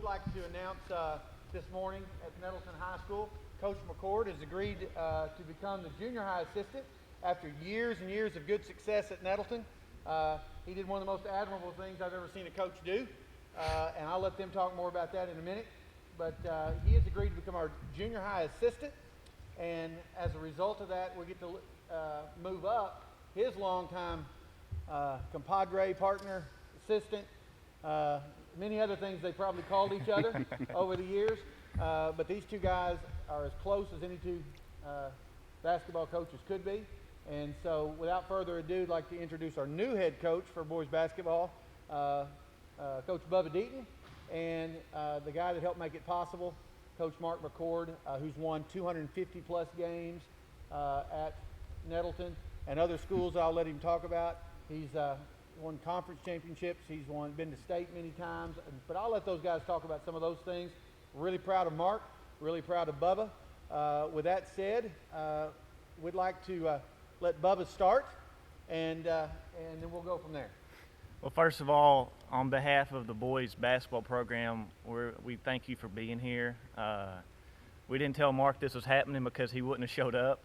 we'd like to announce this morning at Nettleton High School, Coach McCord has agreed to become the junior high assistant after years and years of good success at Nettleton. He did one of the most admirable things I've ever seen a coach do, and I'll let them talk more about that in a minute. But he has agreed to become our junior high assistant, and as a result of that, we get to move up his longtime compadre, partner, assistant, many other things they probably called each other over the years. But these two guys are as close as any two basketball coaches could be. And so without further ado, I'd like to introduce our new head coach for boys basketball, Coach Bubba Deaton, and the guy that helped make it possible, Coach Mark McCord, who's won 250-plus games at Nettleton and other schools I'll let him talk about. He's won conference championships. He's been to state many times. But I'll let those guys talk about some of those things. Really proud of Mark. Really proud of Bubba. With that said, we'd like to let Bubba start, and then we'll go from there. Well, first of all, on behalf of the boys basketball program, we thank you for being here. We didn't tell Mark this was happening because he wouldn't have showed up.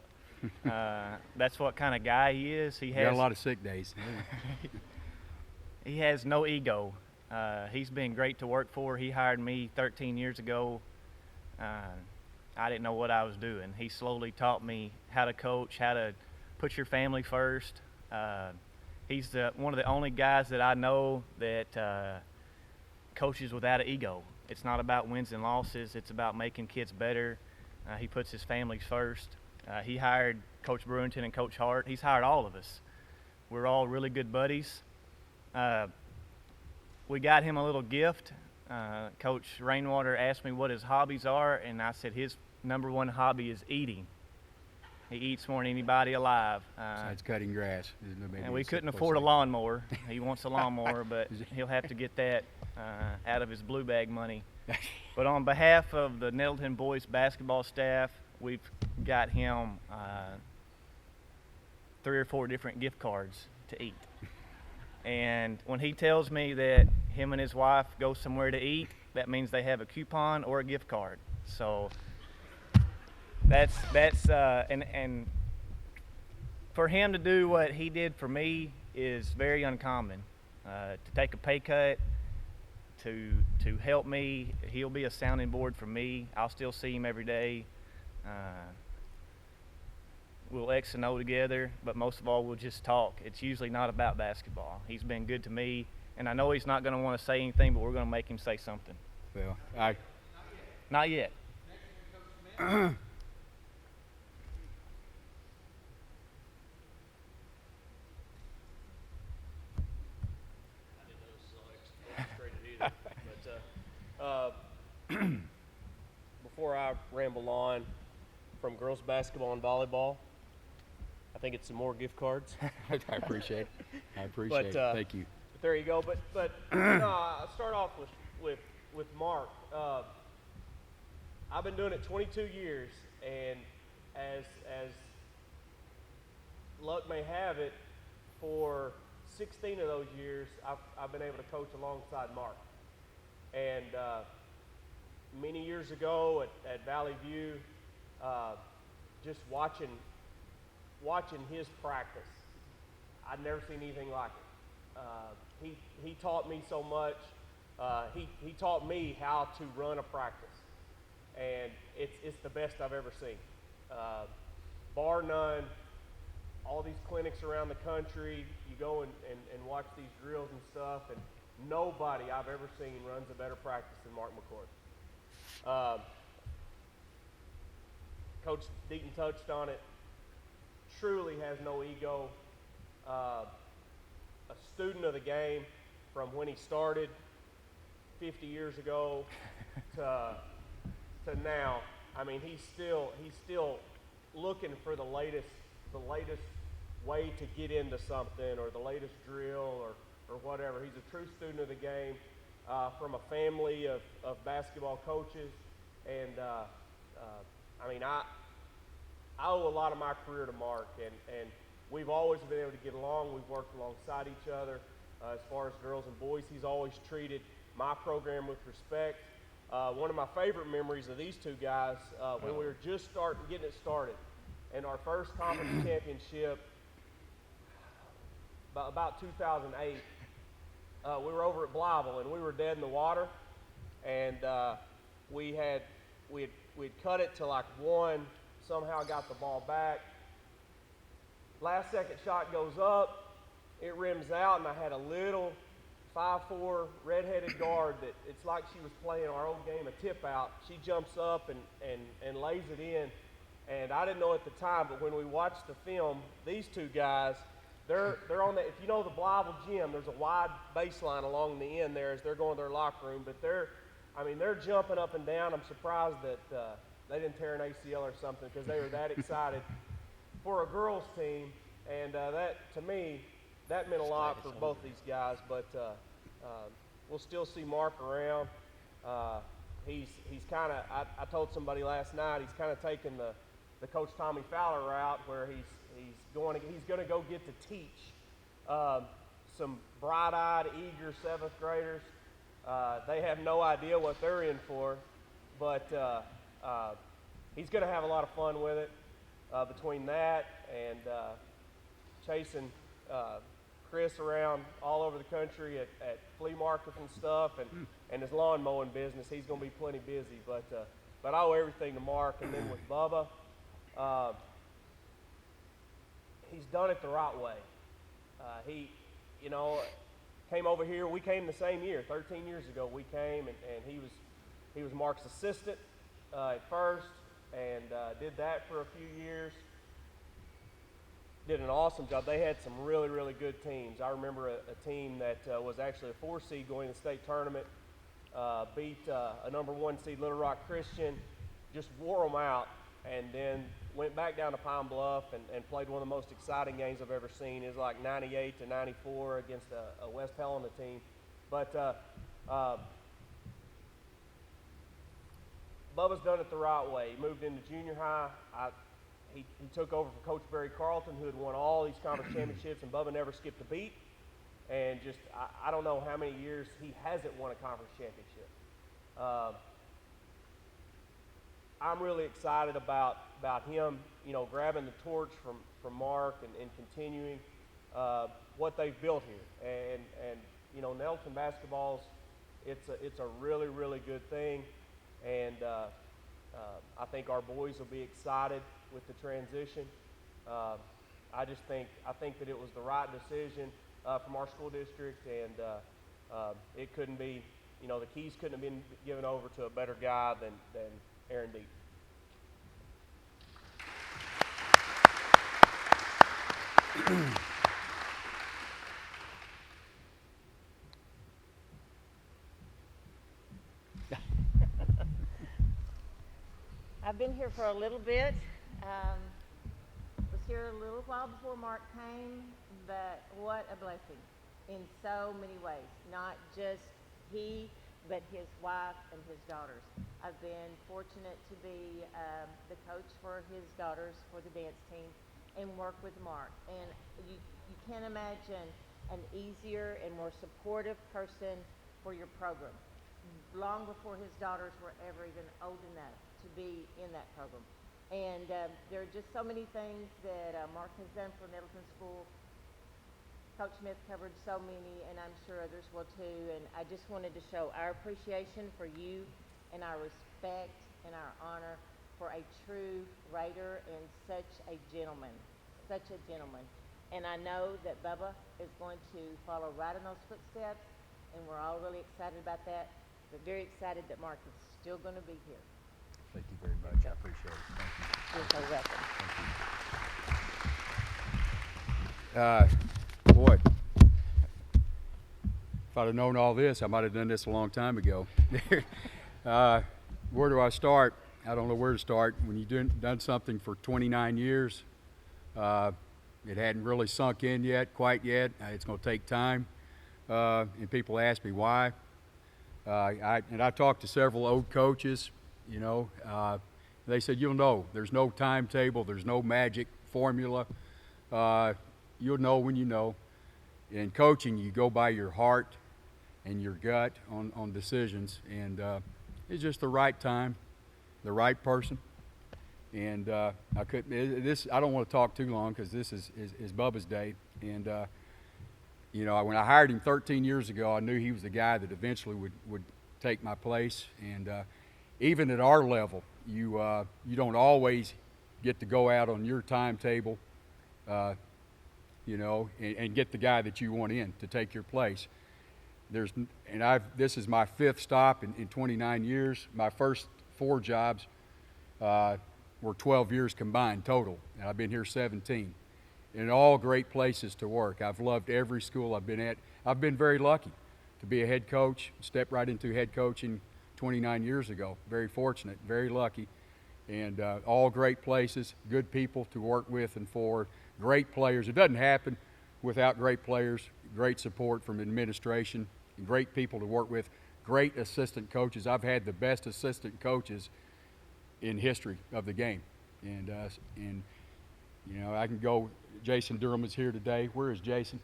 That's what kind of guy he is. He got a lot of sick days. He has no ego. He's been great to work for. He hired me 13 years ago. I didn't know what I was doing. He slowly taught me how to coach, how to put your family first. He's one of the only guys that I know that coaches without an ego. It's not about wins and losses. It's about making kids better. He puts his families first. He hired Coach Brewington and Coach Hart. He's hired all of us. We're all really good buddies. We got him a little gift. Coach Rainwater asked me what his hobbies are, and I said his number one hobby is eating. He eats more than anybody alive. Besides cutting grass. And we couldn't afford a lawnmower. He wants a lawnmower, but he'll have to get that out of his blue bag money. But on behalf of the Nettleton boys basketball staff, we've got him 3 or 4 different gift cards to eat. And when he tells me that him and his wife go somewhere to eat, that means they have a coupon or a gift card. So that's and for him to do what he did for me is very uncommon. To take a pay cut, to help me, he'll be a sounding board for me. I'll still see him every day. We'll X and O together, but most of all, we'll just talk. It's usually not about basketball. He's been good to me, and I know he's not going to want to say anything, but we're going to make him say something. Well, Not yet. Before I ramble on, from girls basketball and volleyball, I think it's some more gift cards. I appreciate it. Thank you. But there you go. But I'll start off with Mark. I've been doing it 22 years, and as luck may have it, for 16 of those years, I've been able to coach alongside Mark. And many years ago at Valley View, just watching his practice, I'd never seen anything like it. He taught me so much. He taught me how to run a practice, and it's the best I've ever seen, bar none. All these clinics around the country, you go and watch these drills and stuff, and nobody I've ever seen runs a better practice than Mark McCord. Coach Deaton touched on it. Truly has no ego. A student of the game from when he started 50 years ago to now. I mean, he's still looking for the latest way to get into something, or the latest drill, or whatever. He's a true student of the game, from a family of basketball coaches, and I mean, I owe a lot of my career to Mark, and we've always been able to get along. We've worked alongside each other as far as girls and boys. He's always treated my program with respect, One of my favorite memories of these two guys, when we were just getting it started, in our first conference championship, about 2008, we were over at Blyville, and we were dead in the water, and we'd cut it to like one, somehow got the ball back. Last second shot goes up, it rims out, and I had a little 5'4" redheaded guard that it's like she was playing our old game of tip out. She jumps up and lays it in, and I didn't know at the time, but when we watched the film, these two guys, they're on the, if you know the Blyville gym, there's a wide baseline along the end there as they're going to their locker room, but they're jumping up and down. I'm surprised that they didn't tear an ACL or something, because they were that excited for a girls team, and that, to me, that meant a lot for both these guys. But we'll still see Mark around. He's kind of, I told somebody last night, he's kind of taken the Coach Tommy Fowler route, where he's going to go get to teach some bright-eyed, eager seventh graders. They have no idea what they're in for, but he's going to have a lot of fun with it. Between that and chasing Chris around all over the country at flea markets and stuff, and his lawn mowing business, he's going to be plenty busy. But I owe everything to Mark. And then with Bubba, he's done it the right way. He came over here. We came the same year, 13 years ago. We came, and he was Mark's assistant at first, and did that for a few years. Did an awesome job. They had some really, really good teams. I remember a team that was actually a 4 seed going to the state tournament, beat a number 1 seed Little Rock Christian, just wore them out, and then went back down to Pine Bluff and played one of the most exciting games I've ever seen. It was like 98-94 against a West Helena team. But Bubba's done it the right way. He moved into junior high. He took over for Coach Barry Carlton, who had won all these conference championships, and Bubba never skipped a beat. And just, I don't know how many years he hasn't won a conference championship. I'm really excited about him, grabbing the torch from Mark and continuing what they've built here. And Nettleton basketball's, it's a really, really good thing. And I think our boys will be excited with the transition. I think that it was the right decision from our school district, and it couldn't be, the keys couldn't have been given over to a better guy than Aaron Deaton. I've been here for a little bit. Was here a little while before Mark came, but what a blessing in so many ways. Not just he, but his wife and his daughters. I've been fortunate to be the coach for his daughters for the dance team and work with Mark. And you can't imagine an easier and more supportive person for your program. Long before his daughters were ever even old enough to be in that program. And there are just so many things that Mark has done for Nettleton School. Coach Smith covered so many, and I'm sure others will too. And I just wanted to show our appreciation for you and our respect and our honor for a true Raider and such a gentleman. And I know that Bubba is going to follow right in those footsteps, and we're all really excited about that. But very excited that Mark is still going to be here. Thank you very much. I appreciate it. Thank you. You're so welcome. Boy, if I'd have known all this, I might have done this a long time ago. Where do I start? I don't know where to start. When you've done something for 29 years, it hadn't really sunk in quite yet. It's going to take time. And people ask me why. I talked to several old coaches, they said, you'll know. There's no timetable. There's no magic formula. You'll know when you know. In coaching, you go by your heart and your gut on decisions. And it's just the right time, the right person. And I don't want to talk too long because this is Bubba's day. And when I hired him 13 years ago, I knew he was the guy that eventually would take my place. And even at our level, you don't always get to go out on your timetable, and get the guy that you want in to take your place. This is my 5th stop in 29 years. My first 4 jobs were 12 years combined total, and I've been here 17. And all great places to work. I've loved every school I've been at. I've been very lucky to be a head coach, step right into head coaching 29 years ago. Very fortunate, very lucky. And all great places, good people to work with and for, great players. It doesn't happen without great players, great support from administration, great people to work with, great assistant coaches. I've had the best assistant coaches in history of the game. And I can go, Jason Durham is here today. Where is Jason?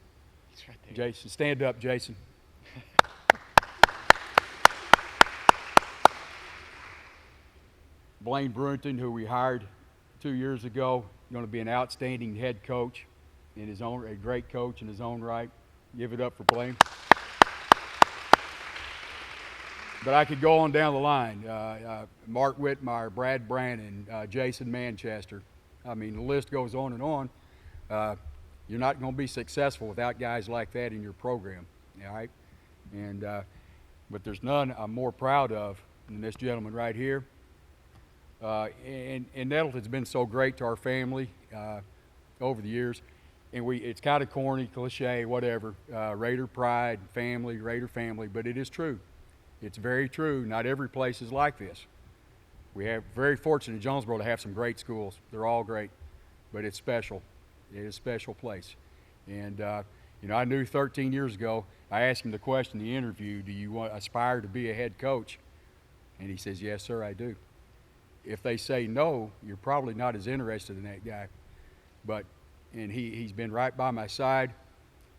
He's right there. Jason, stand up, Jason. Blaine Brunton, who we hired 2 years ago, going to be an outstanding head coach a great coach in his own right. Give it up for Blaine. But I could go on down the line. Mark Whitmire, Brad Brannon, Jason Manchester. I mean, the list goes on and on. You're not going to be successful without guys like that in your program, all right? But there's none I'm more proud of than this gentleman right here. And Nettleton's been so great to our family over the years. And it's kind of corny, cliche, whatever. Raider pride, family, Raider family, but it is true. It's very true. Not every place is like this. We have very fortunate in Jonesboro to have some great schools. They're all great, but it's special. It is a special place. And I knew 13 years ago. I asked him the question in the interview: "Do you aspire to be a head coach?" And he says, "Yes, sir, I do." If they say no, you're probably not as interested in that guy. And he's been right by my side.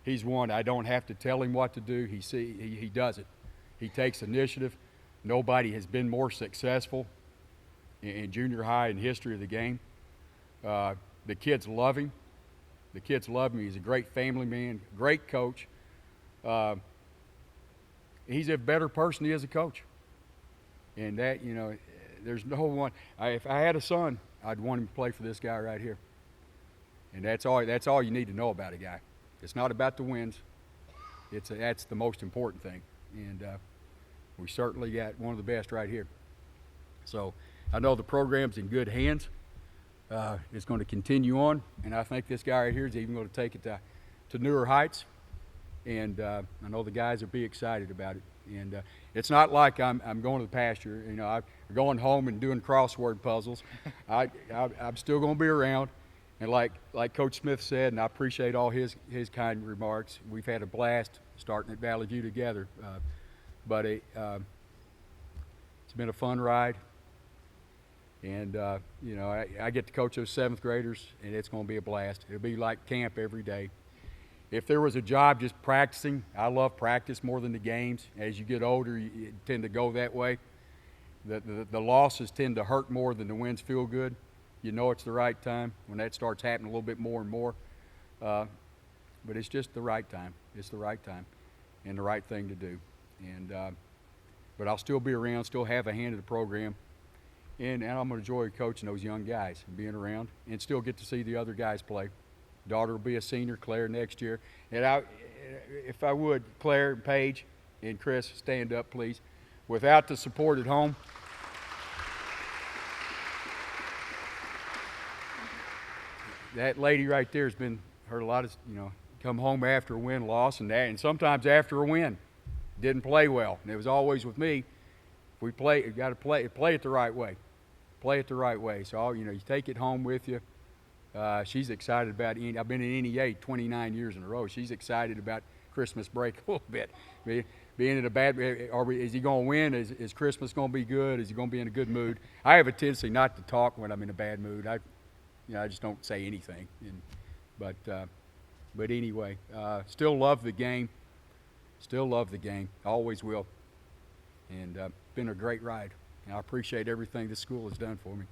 He's one I don't have to tell him what to do. He does it. He takes initiative. Nobody has been more successful in junior high in history of the game. The kids love him. The kids love him. He's a great family man, great coach. He's a better person he is a coach. And that, there's no one. If I had a son, I'd want him to play for this guy right here. And that's all you need to know about a guy. It's not about the wins. That's the most important thing. And we certainly got one of the best right here. So I know the program's in good hands. It's going to continue on, and I think this guy right here is even going to take it to newer heights. And I know the guys will be excited about it. And it's not like I'm going to the pasture. I'm going home and doing crossword puzzles. I'm still going to be around. And like Coach Smith said, and I appreciate all his kind remarks, we've had a blast starting at Valley View together. But it's been a fun ride. And, I get to coach those 7th graders, and it's going to be a blast. It'll be like camp every day. If there was a job just practicing, I love practice more than the games. As you get older, you tend to go that way. The losses tend to hurt more than the wins feel good. You know it's the right time when that starts happening a little bit more and more. But it's just the right time. It's the right time and the right thing to do. But I'll still be around, still have a hand in the program. And I'm going to enjoy coaching those young guys and being around and still get to see the other guys play. Daughter will be a senior, Claire, next year. And if I would, Claire and Paige and Chris, stand up, please. Without the support at home, that lady right there has heard a lot of, come home after a win, loss, and sometimes after a win. Didn't play well. And it was always with me. If we play, you got to play it the right way. Play it the right way. So, you take it home with you. She's excited about it. I've been in NEA 29 years in a row. She's excited about Christmas break a little bit. Being in a bad, is he going to win? Is Christmas going to be good? Is he going to be in a good mood? I have a tendency not to talk when I'm in a bad mood. I just don't say anything. But anyway, still love the game. Still love the game. Always will. And been a great ride, and I appreciate everything this school has done for me.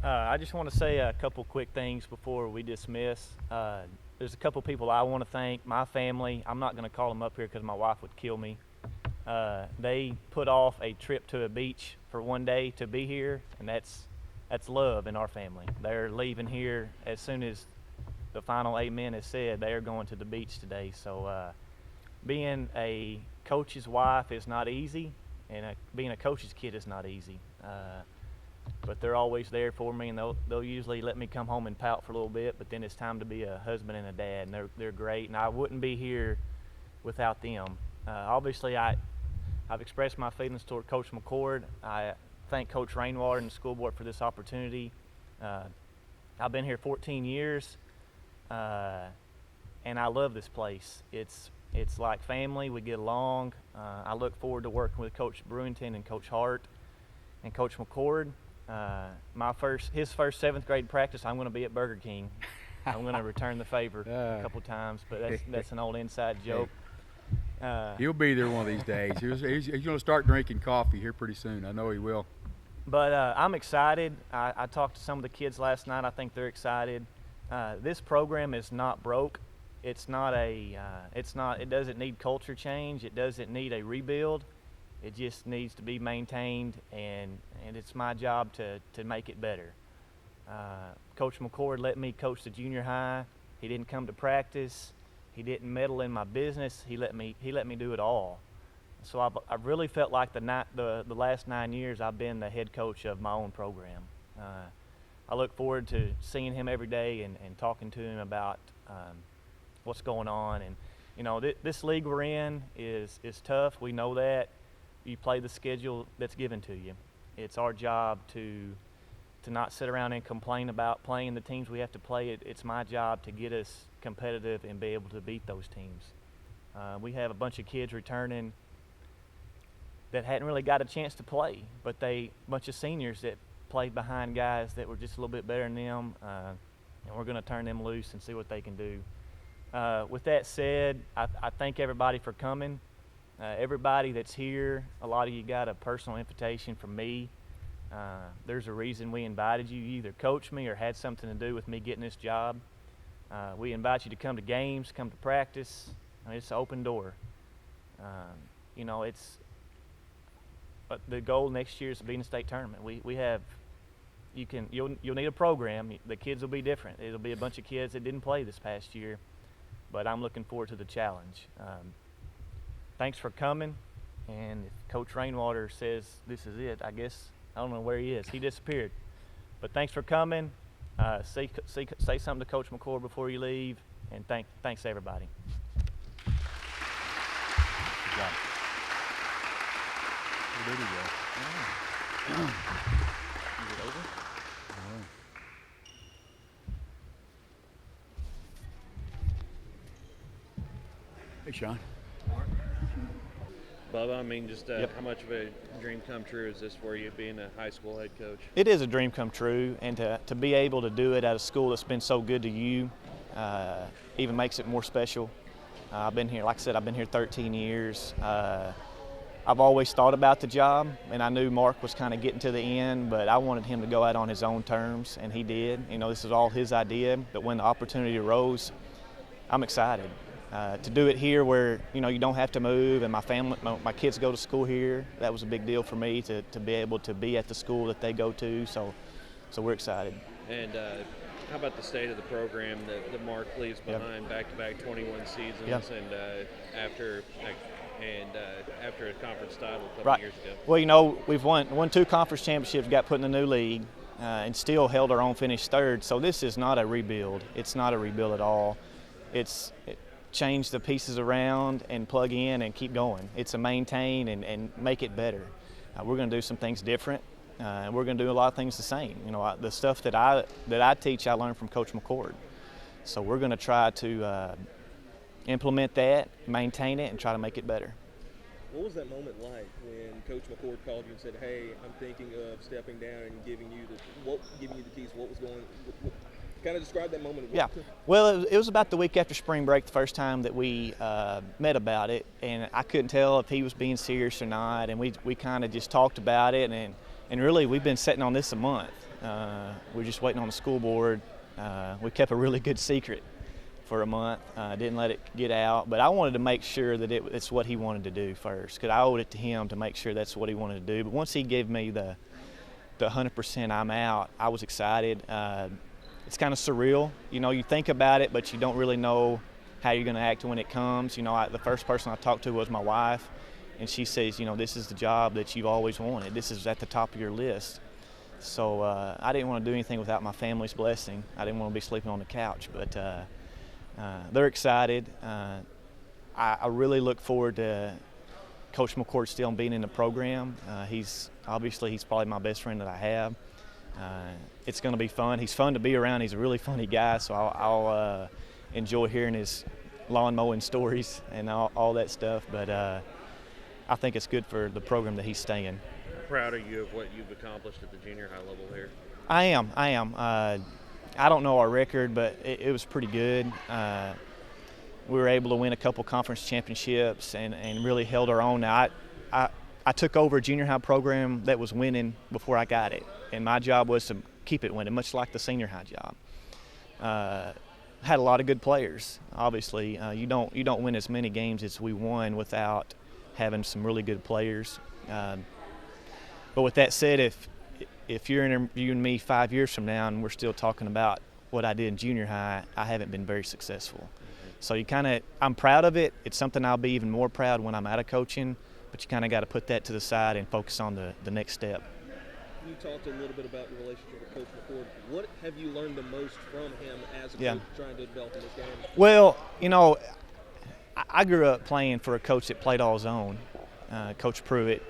I just want to say a couple quick things before we dismiss. There's a couple people I want to thank. My family, I'm not going to call them up here because my wife would kill me. They put off a trip to a beach for one day to be here, and that's love in our family. They're leaving here as soon as the final amen is said. They are going to the beach today. So being a coach's wife is not easy, and being a coach's kid is not easy. But they're always there for me, and they'll usually let me come home and pout for a little bit, but then it's time to be a husband and a dad, and they're great, and I wouldn't be here without them. Obviously, I've expressed my feelings toward Coach McCord. I thank Coach Rainwater and the school board for this opportunity. I've been here 14 years, and I love this place. It's like family. We get along. I look forward to working with Coach Brewington and Coach Hart and Coach McCord. His first 7th grade practice, I'm going to be at Burger King. I'm going to return the favor a couple times, but that's an old inside joke. He'll be there one of these days. He's going to start drinking coffee here pretty soon. I know he will. But I'm excited. I talked to some of the kids last night. I think they're excited. This program is not broke. It doesn't need culture change. It doesn't need a rebuild. It just needs to be maintained, and it's my job to make it better. Coach McCord let me coach the junior high. He didn't come to practice. He didn't meddle in my business. He let me do it all. So I've really felt like the last 9 years I've been the head coach of my own program. I look forward to seeing him every day and talking to him about what's going on. And this league we're in is tough. We know that. You play the schedule that's given to you. It's our job to not sit around and complain about playing the teams we have to play. It's my job to get us competitive and be able to beat those teams. We have a bunch of kids returning that hadn't really got a chance to play, but a bunch of seniors that played behind guys that were just a little bit better than them, and we're going to turn them loose and see what they can do. With that said, I thank everybody for coming. Everybody that's here, a lot of you got a personal invitation from me. There's a reason we invited you. You either coached me or had something to do with me getting this job. We invite you to come to games, come to practice. It's an open door. But the goal next year is to be in the state tournament. You'll need a program. The kids will be different. It'll be a bunch of kids that didn't play this past year, but I'm looking forward to the challenge. Thanks for coming, and if Coach Rainwater says this is it, I guess I don't know where he is. He disappeared. But thanks for coming. Say something to Coach McCord before you leave, and thanks everybody. Good job. Where did he go? Is it over? Hey, Sean. Bubba, I mean, just Yep. how much of a dream come true is this for you, being a high school head coach? It is a dream come true, and to be able to do it at a school that's been so good to you even makes it more special. I've been here, like I said, I've been here 13 years. I've always thought about the job, and I knew Mark was kind of getting to the end, but I wanted him to go out on his own terms, and he did. This is all his idea, but when the opportunity arose, I'm excited. To do it here where, you don't have to move, and my kids go to school here, that was a big deal for me to be able to be at the school that they go to, so we're excited. And how about the state of the program that Mark leaves behind, back-to-back 21 seasons, and after a conference title a couple years ago? Well, we've won 2 conference championships, got put in the new league, and still held our own, finished 3rd, so this is not a rebuild. It's not a rebuild at all. It's change the pieces around and plug in and keep going. It's a maintain and make it better. We're going to do some things different, and we're going to do a lot of things the same. The stuff that I teach, I learned from Coach McCord. So we're going to try to implement that, maintain it, and try to make it better. What was that moment like when Coach McCord called you and said, "Hey, I'm thinking of stepping down and giving you the keys"? What was going? Kind of describe that moment. Yeah. Well, it was about the week after spring break, the first time that we met about it, and I couldn't tell if he was being serious or not, and we kind of just talked about it, and really we've been sitting on this a month. We're just waiting on the school board. We kept a really good secret for a month, didn't let it get out, but I wanted to make sure that it's what he wanted to do first, because I owed it to him to make sure that's what he wanted to do. But once he gave me the 100% I'm out, I was excited. It's kind of surreal. You know, you think about it, but you don't really know how you're going to act when it comes. You know, the first person I talked to was my wife, and she says, you know, this is the job that you've always wanted. This is at the top of your list. So I didn't want to do anything without my family's blessing. I didn't want to be sleeping on the couch, but they're excited. I really look forward to Coach McCord still being in the program. He's probably my best friend that I have. It's going to be fun. He's fun to be around. He's a really funny guy, so I'll enjoy hearing his lawn mowing stories and all that stuff. But I think it's good for the program that he's staying. Proud of you of what you've accomplished at the junior high level here. I am. I don't know our record, but it was pretty good. We were able to win a couple conference championships and really held our own. Now, I took over a junior high program that was winning before I got it, and my job was to keep it winning, much like the senior high job. Had a lot of good players. Obviously, you don't win as many games as we won without having some really good players. But with that said, if you're interviewing me 5 years from now and we're still talking about what I did in junior high, I haven't been very successful. So I'm proud of it. It's something I'll be even more proud when I'm out of coaching, but you kind of got to put that to the side and focus on the next step. You talked a little bit about your relationship with Coach McCord. What have you learned the most from him as a coach trying to develop in this game? Well, you know, I grew up playing for a coach that played all his own, Coach Pruitt.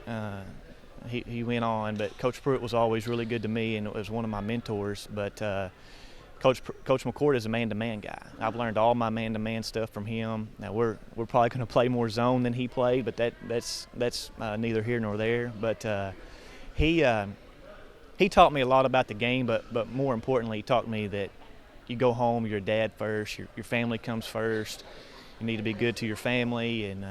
He went on, but Coach Pruitt was always really good to me and was one of my mentors. But Coach McCord is a man-to-man guy. I've learned all my man-to-man stuff from him. Now we're probably going to play more zone than he played, but that's neither here nor there. But he taught me a lot about the game, but more importantly, he taught me that you go home, you're a dad first, your family comes first. You need to be good to your family, and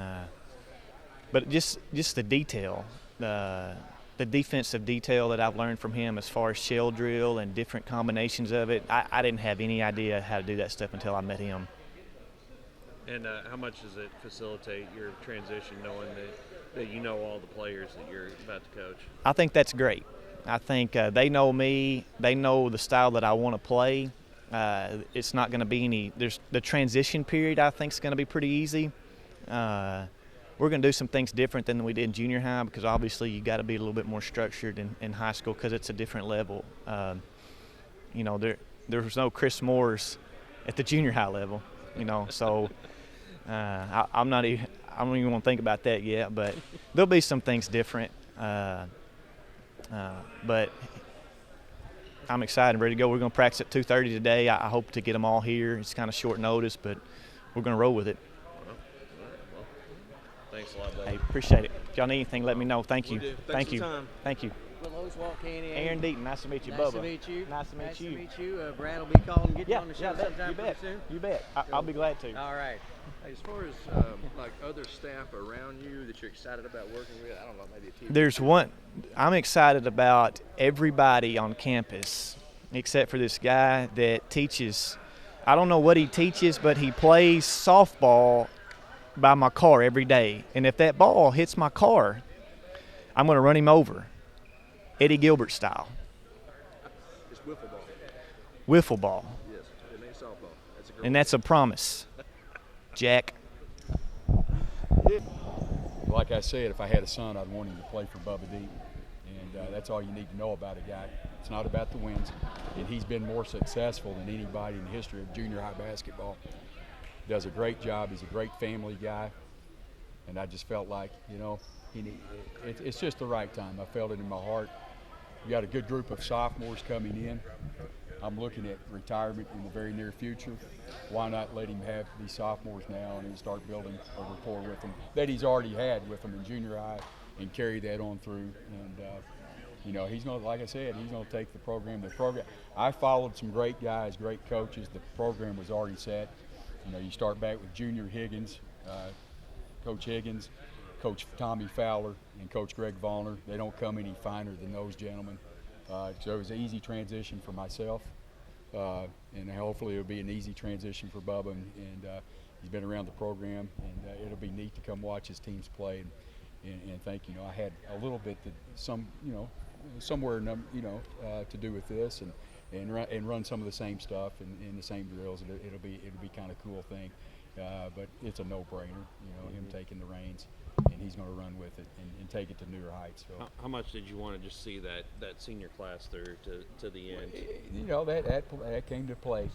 but just the detail. The defensive detail that I've learned from him as far as shell drill and different combinations of it, I didn't have any idea how to do that stuff until I met him. And how much does it facilitate your transition knowing that you know all the players that you're about to coach? I think that's great. I think they know me. They know the style that I want to play. It's not going to be the transition period I think is going to be pretty easy. We're going to do some things different than we did in junior high because obviously you got to be a little bit more structured in high school because it's a different level. You know, there was no Chris Moores at the junior high level. You know, so I don't even want to think about that yet. But there'll be some things different. But I'm excited and ready to go. We're going to practice at 2:30 today. I hope to get them all here. It's kind of short notice, but we're going to roll with it. Thanks a lot, buddy. Hey, appreciate it. If y'all need anything, let me know. Thank you. Thanks for your time. Thank you. We'll always walk hand in. Aaron Deaton, nice to meet you. Nice Bubba. to meet you. Nice to meet you. Nice to meet you. Brad will be calling, get you on the show sometime you pretty bet. soon. You bet. I'll be glad to. All right. As far as like other staff around you that you're excited about working with, I don't know, maybe a team. There's one. I'm excited about everybody on campus except for this guy that teaches. I don't know what he teaches, but he plays softball by my car every day. And if that ball hits my car, I'm going to run him over, Eddie Gilbert style. It's wiffle ball. Wiffle ball. Yes, it ain't softball. That's a good And that's a promise, Jack. Like I said, if I had a son, I'd want him to play for Bubba Deaton. And that's all you need to know about a guy. It's not about the wins. And he's been more successful than anybody in the history of junior high basketball. Does a great job. He's a great family guy. And I just felt like, you know, it's just the right time. I felt it in my heart. We got a good group of sophomores coming in. I'm looking at retirement in the very near future. Why not let him have these sophomores now and then start building a rapport with them that he's already had with them in junior high and carry that on through. And you know, he's going to, like I said, he's going to take the program. I followed some great guys, great coaches. The program was already set. You know, you start back with Junior Higgins, Coach Higgins, Coach Tommy Fowler, and Coach Greg Vollner. They don't come any finer than those gentlemen. So it was an easy transition for myself, and hopefully it'll be an easy transition for Bubba. And he's been around the program, and it'll be neat to come watch his teams play and think, you know, I had a little bit somewhere to do with this and run some of the same stuff and the same drills. It'll be kind of cool thing, but it's a no-brainer. You know, him taking the reins. And he's going to run with it and take it to newer heights. So. How much did you want to just see that senior class through to the end? You know, that came to play.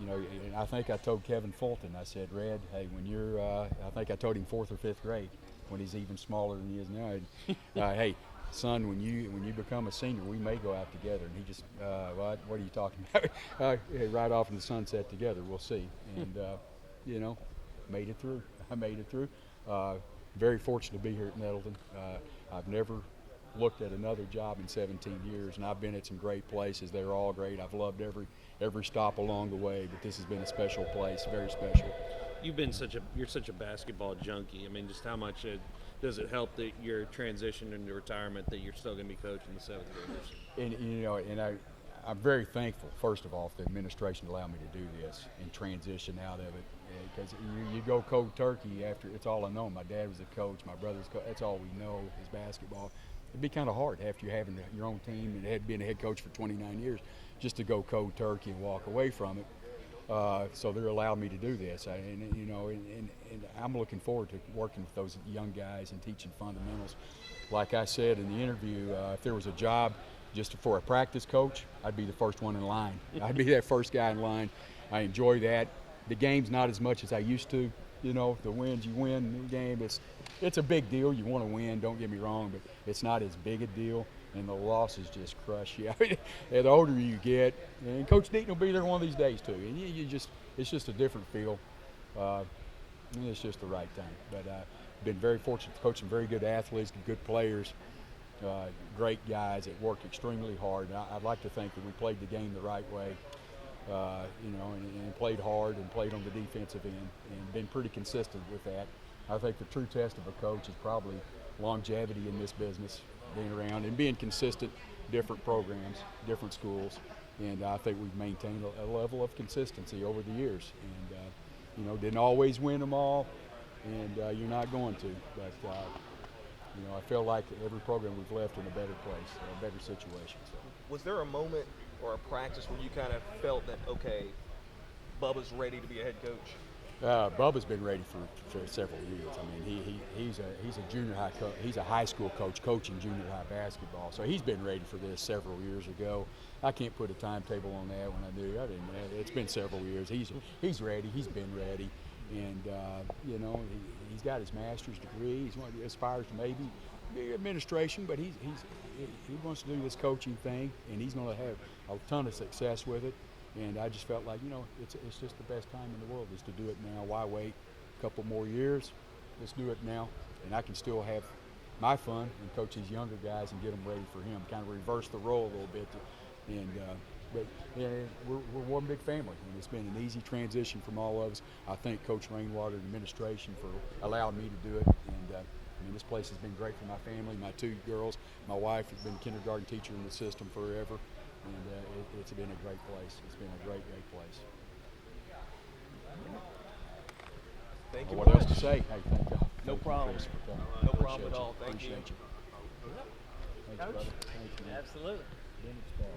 You know, and I think I told Kevin Fulton, I said, Red, hey, when you're, I think I told him 4th or 5th grade, when he's even smaller than he is now. Hey, son, when you become a senior, we may go out together. And he just, what are you talking about? Right off in the sunset together, we'll see. And you know, made it through. I made it through. Very fortunate to be here at Nettleton. I've never looked at another job in 17 years, and I've been at some great places. They're all great. I've loved every stop along the way, but this has been a special place, very special. You're such a basketball junkie. I mean, just how much does it help that your transition into retirement that you're still going to be coaching the 7th graders? And you know, I'm very thankful, first of all, for the administration to allow me to do this and transition out of it. Because you go cold turkey after it's all I know. My dad was a coach, my brother's coach. That's all we know is basketball. It'd be kind of hard after you having your own team and had been a head coach for 29 years, just to go cold turkey and walk away from it. So they're allowing me to do this, and I'm looking forward to working with those young guys and teaching fundamentals. Like I said in the interview, if there was a job just for a practice coach, I'd be the first one in line. I'd be that first guy in line. I enjoy that. The game's not as much as I used to. You know, the wins, you win the game. It's a big deal. You want to win, don't get me wrong, but it's not as big a deal, and the losses just crush you. And the older you get, and Coach Deaton will be there one of these days too, and it's just a different feel. And it's just the right time. But I've been very fortunate to coach some very good athletes, good players, great guys that work extremely hard. And I'd like to think that we played the game the right way. You know, and played hard and played on the defensive end and been pretty consistent with that. I think the true test of a coach is probably longevity in this business, being around and being consistent, different programs, different schools, and I think we've maintained a level of consistency over the years. And you know, didn't always win them all, and you're not going to, but you know, I feel like every program we've left in a better place, a better situation. So. Was there a moment or a practice where you kind of felt that, okay, Bubba's ready to be a head coach? Bubba's been ready for several years. I mean, he's a junior high coach. He's a high school coach coaching junior high basketball. So he's been ready for this several years ago. I can't put a timetable on that when I do. It's been several years. He's ready. He's been ready, and you know, he's got his master's degree. He aspires to maybe be administration, but he wants to do this coaching thing, and he's going to have a ton of success with it. And I just felt like, you know, it's just the best time in the world is to do it now. Why wait a couple more years? Let's do it now. And I can still have my fun and coach these younger guys and get them ready for him, kind of reverse the role a little bit. But yeah, we're one big family, and it's been an easy transition from all of us. I thank Coach Rainwater and administration for allowing me to do it. And I mean, this place has been great for my family, my 2 girls. My wife has been a kindergarten teacher in the system forever. And it's been a great place. It's been a great place. Thank you. What else to say? Hey, thank y'all. No problem. No problem at all. Thank you. Appreciate you. Thanks, brother. Thank you, man. Absolutely. Been a star.